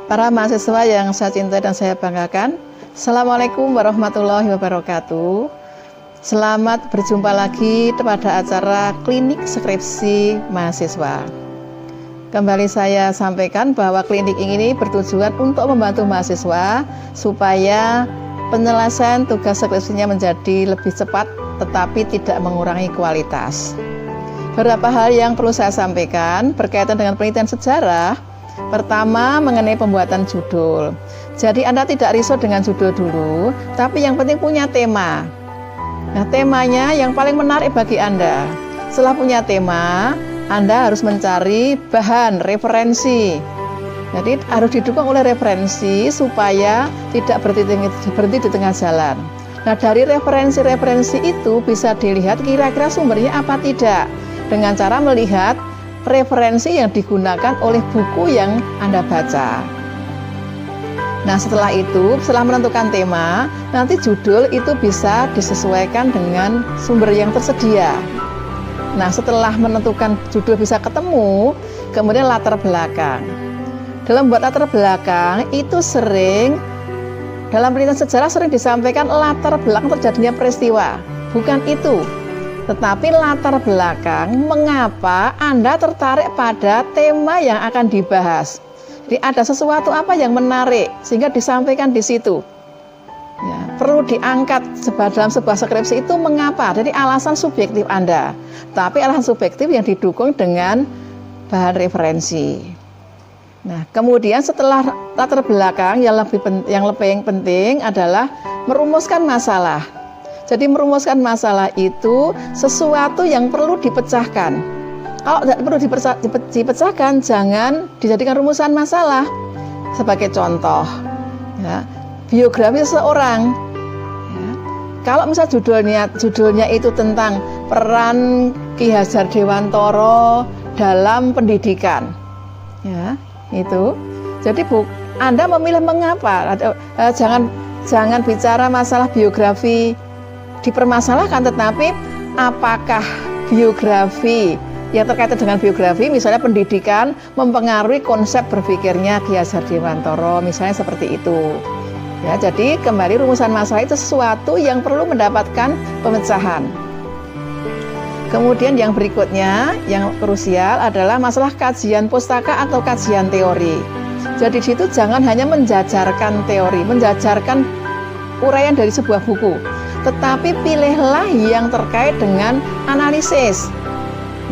Para mahasiswa yang saya cintai dan saya banggakan, Assalamualaikum warahmatullahi wabarakatuh. Selamat berjumpa lagi pada acara klinik skripsi mahasiswa. Kembali saya sampaikan bahwa klinik ini bertujuan untuk membantu mahasiswa supaya penyelesaian tugas skripsinya menjadi lebih cepat tetapi tidak mengurangi kualitas. Beberapa hal yang perlu saya sampaikan berkaitan dengan penelitian sejarah. Pertama, mengenai pembuatan judul. Jadi Anda tidak risau dengan judul dulu, tapi yang penting punya tema. Nah, temanya yang paling menarik bagi Anda. Setelah punya tema, Anda harus mencari bahan, referensi. Jadi harus didukung oleh referensi supaya tidak berhenti di tengah jalan. Nah, dari referensi-referensi itu bisa dilihat kira-kira sumbernya apa tidak, dengan cara melihat referensi yang digunakan oleh buku yang Anda baca. Nah, setelah itu, setelah menentukan tema, nanti judul itu bisa disesuaikan dengan sumber yang tersedia. Nah, setelah menentukan judul bisa ketemu, kemudian latar belakang. Dalam buat latar belakang, itu sering, dalam penelitian sejarah sering disampaikan latar belakang terjadinya peristiwa. Bukan itu. Tetapi latar belakang mengapa Anda tertarik pada tema yang akan dibahas. Jadi ada sesuatu apa yang menarik sehingga disampaikan di situ. Ya, perlu diangkat dalam sebuah skripsi itu mengapa. Jadi alasan subjektif Anda, tapi alasan subjektif yang didukung dengan bahan referensi. Nah, kemudian setelah latar belakang yang lebih penting adalah merumuskan masalah. Jadi merumuskan masalah itu sesuatu yang perlu dipecahkan. Kalau tidak perlu dipecahkan, jangan dijadikan rumusan masalah. Sebagai contoh, ya, biografi seseorang. Ya, kalau misal judulnya itu tentang peran Ki Hajar Dewantoro dalam pendidikan, ya, itu. Jadi Anda memilih mengapa? Jangan bicara masalah biografi dipermasalahkan, tetapi apakah biografi yang terkait dengan biografi, misalnya pendidikan, mempengaruhi konsep berpikirnya Ki Hajar Dewantoro, misalnya seperti itu. Ya, jadi kembali rumusan masalah itu sesuatu yang perlu mendapatkan pemecahan. Kemudian yang berikutnya, yang krusial adalah masalah kajian pustaka atau kajian teori. Jadi di situ jangan hanya menjajarkan teori, menjajarkan uraian dari sebuah buku, tetapi pilihlah yang terkait dengan analisis.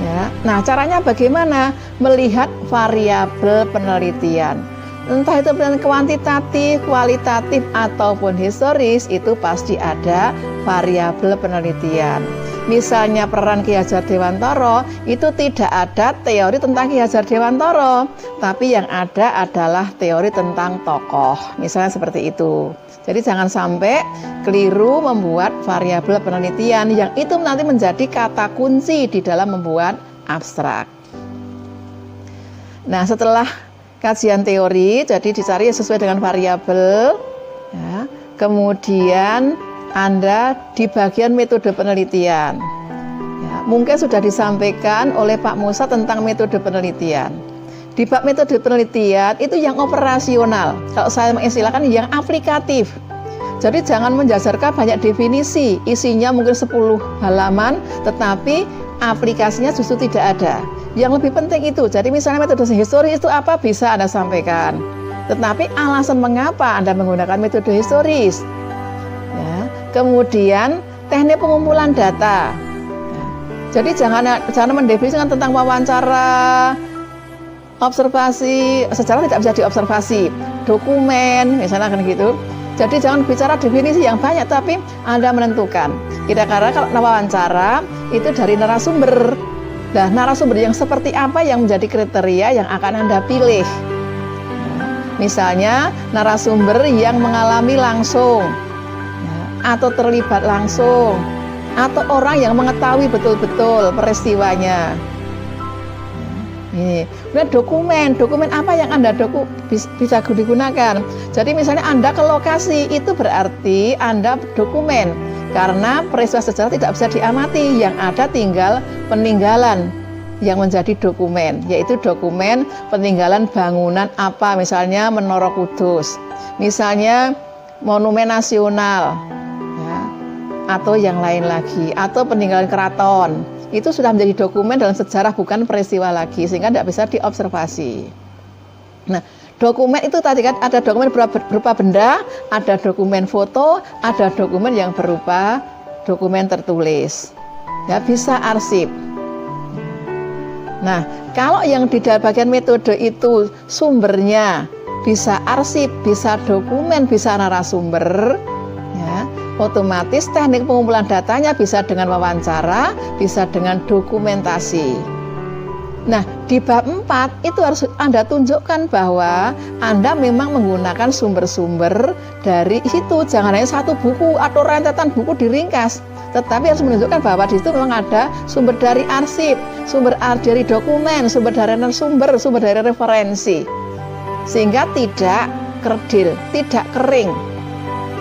Ya, nah caranya bagaimana? Melihat variabel penelitian. Entah itu penelitian kuantitatif, kualitatif, ataupun historis, itu pasti ada variabel penelitian. Misalnya peran Ki Hajar Dewantoro, itu tidak ada teori tentang Ki Hajar Dewantoro, tapi yang ada adalah teori tentang tokoh. Misalnya seperti itu. Jadi jangan sampai keliru membuat variabel penelitian yang itu nanti menjadi kata kunci di dalam membuat abstrak. Nah, setelah kajian teori, jadi dicari sesuai dengan variabel. Ya, kemudian Anda di bagian metode penelitian. Ya, mungkin sudah disampaikan oleh Pak Musa tentang metode penelitian. Di bab metode penelitian itu yang operasional, kalau saya mengistilahkan yang aplikatif. Jadi jangan menjazarkan banyak definisi, isinya mungkin 10 halaman, tetapi aplikasinya justru tidak ada. Yang lebih penting itu, jadi misalnya metode historis itu apa bisa Anda sampaikan. Tetapi alasan mengapa Anda menggunakan metode historis. Ya, kemudian teknik pengumpulan data. Ya, jadi jangan mendefinisikan tentang wawancara, observasi, sejarah tidak bisa diobservasi, dokumen, misalnya kan gitu. Jadi jangan bicara definisi yang banyak, tapi Anda menentukan. Kira-kira kalau wawancara itu dari narasumber. Nah, narasumber yang seperti apa yang menjadi kriteria yang akan Anda pilih. Misalnya narasumber yang mengalami langsung, atau terlibat langsung, atau orang yang mengetahui betul-betul peristiwanya. Ini, kemudian dokumen apa yang Anda bisa digunakan. Jadi misalnya Anda ke lokasi, itu berarti Anda dokumen, karena peristiwa sejarah tidak bisa diamati, yang ada tinggal peninggalan. yang menjadi dokumen, yaitu dokumen peninggalan bangunan apa, misalnya Menara Kudus, misalnya Monumen Nasional, ya, atau yang lain lagi, atau peninggalan keraton. Itu sudah menjadi dokumen dalam sejarah, bukan peristiwa lagi, sehingga tidak bisa diobservasi. Nah, dokumen itu tadi kan ada dokumen berupa benda, ada dokumen foto, ada dokumen yang berupa dokumen tertulis. Ya, bisa arsip. Nah, kalau yang di bagian metode itu sumbernya bisa arsip, bisa dokumen, bisa narasumber, ya, otomatis teknik pengumpulan datanya bisa dengan wawancara, bisa dengan dokumentasi. Nah, di bab 4 itu harus Anda tunjukkan bahwa Anda memang menggunakan sumber-sumber dari situ. Jangan hanya satu buku atau rentetan buku diringkas, tetapi harus menunjukkan bahwa di situ memang ada sumber dari arsip, sumber dari dokumen, sumber dari narasumber, sumber dari referensi, sehingga tidak kerdil, tidak kering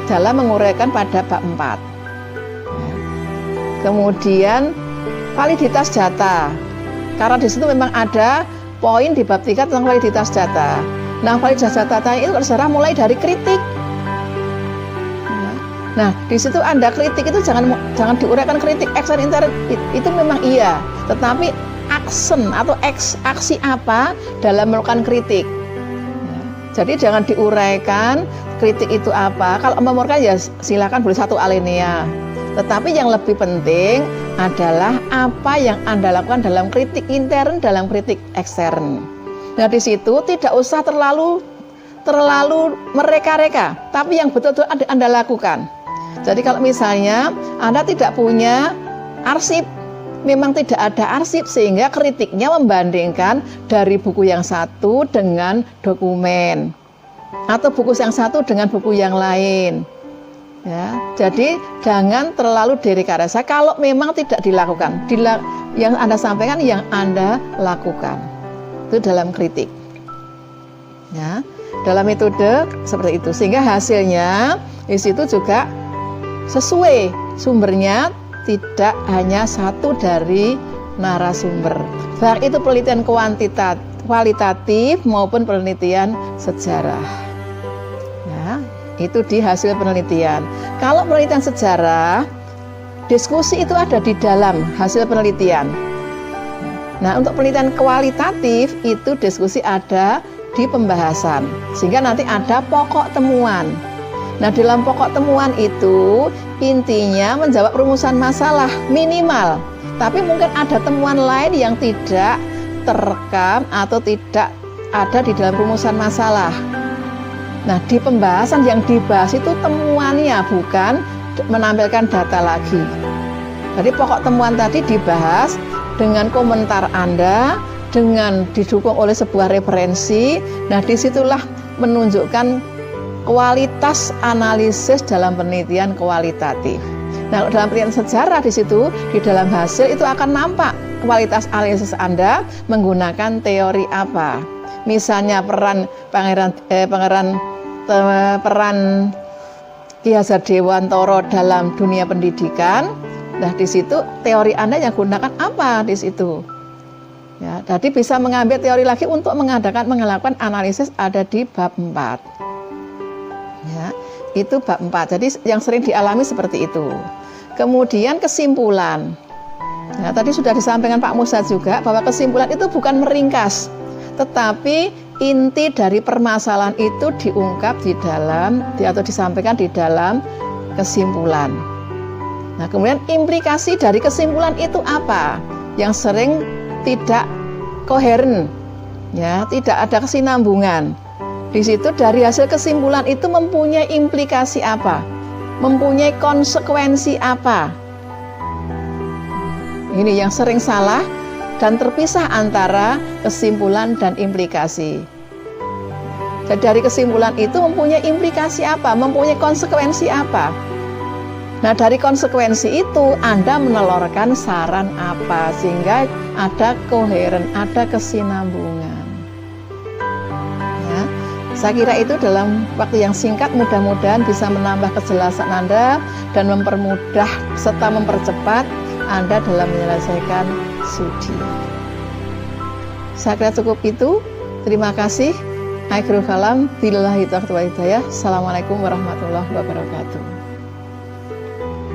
dalam menguraikan pada bab 4. Kemudian validitas data, karena di situ memang ada poin di bab 3 tentang validitas data. Nah, validitas data itu terserah mulai dari kritik. Nah, di situ Anda kritik itu jangan diuraikan kritik ekstern intern, itu memang iya, tetapi action atau aksi apa dalam melakukan kritik. Jadi jangan diuraikan kritik itu apa. Kalau memurkan ya silakan boleh satu alinea. Tetapi yang lebih penting adalah apa yang Anda lakukan dalam kritik intern, dalam kritik ekstern. Nah, di situ tidak usah terlalu mereka-reka, tapi yang betul-betul Anda lakukan. Jadi kalau misalnya Anda tidak punya arsip, memang tidak ada arsip, sehingga kritiknya membandingkan dari buku yang satu dengan dokumen, atau buku yang satu dengan buku yang lain. Ya, jadi jangan terlalu direkayasa kalau memang tidak dilakukan. Yang Anda sampaikan yang Anda lakukan. Itu dalam kritik. Ya, dalam metode seperti itu, sehingga hasilnya di situ juga sesuai, sumbernya tidak hanya satu dari narasumber. Baik itu penelitian kualitatif maupun penelitian sejarah. Ya, itu di hasil penelitian. Kalau penelitian sejarah, diskusi itu ada di dalam hasil penelitian. Nah, untuk penelitian kualitatif itu diskusi ada di pembahasan, sehingga nanti ada pokok temuan. Nah, dalam pokok temuan itu intinya menjawab rumusan masalah minimal, tapi mungkin ada temuan lain yang tidak terekam atau tidak ada di dalam rumusan masalah. Nah, di pembahasan yang dibahas itu temuannya, bukan menampilkan data lagi. Jadi pokok temuan tadi dibahas dengan komentar Anda, dengan didukung oleh sebuah referensi. Nah, disitulah menunjukkan kualitas analisis dalam penelitian kualitatif. Nah, dalam penelitian sejarah di situ, di dalam hasil itu akan nampak kualitas analisis Anda menggunakan teori apa. Misalnya peran Ki Hadjadewantara dalam dunia pendidikan. Nah, di situ teori Anda yang gunakan apa di situ? Ya, jadi bisa mengambil teori lagi untuk melakukan analisis ada di bab 4. Ya, itu bab 4. Jadi yang sering dialami seperti itu. Kemudian kesimpulan. Nah, tadi sudah disampaikan Pak Musa juga bahwa kesimpulan itu bukan meringkas, tetapi inti dari permasalahan itu diungkap di dalam atau disampaikan di dalam kesimpulan. Nah, kemudian implikasi dari kesimpulan itu apa? Yang sering tidak koheren, ya, tidak ada kesinambungan. Di situ dari hasil kesimpulan itu mempunyai implikasi apa? Mempunyai konsekuensi apa? Ini yang sering salah dan terpisah antara kesimpulan dan implikasi. Jadi dari kesimpulan itu mempunyai implikasi apa? Mempunyai konsekuensi apa? Nah, dari konsekuensi itu Anda menelurkan saran apa sehingga ada koheren, ada kesinambungan. Ya, saya kira itu dalam waktu yang singkat mudah-mudahan bisa menambah kejelasan Anda dan mempermudah serta mempercepat Anda dalam menyelesaikan studi. Saya kira cukup itu. Terima kasih. Akhirul kalam, billahi taufiq wal hidayah. Assalamualaikum warahmatullahi wabarakatuh.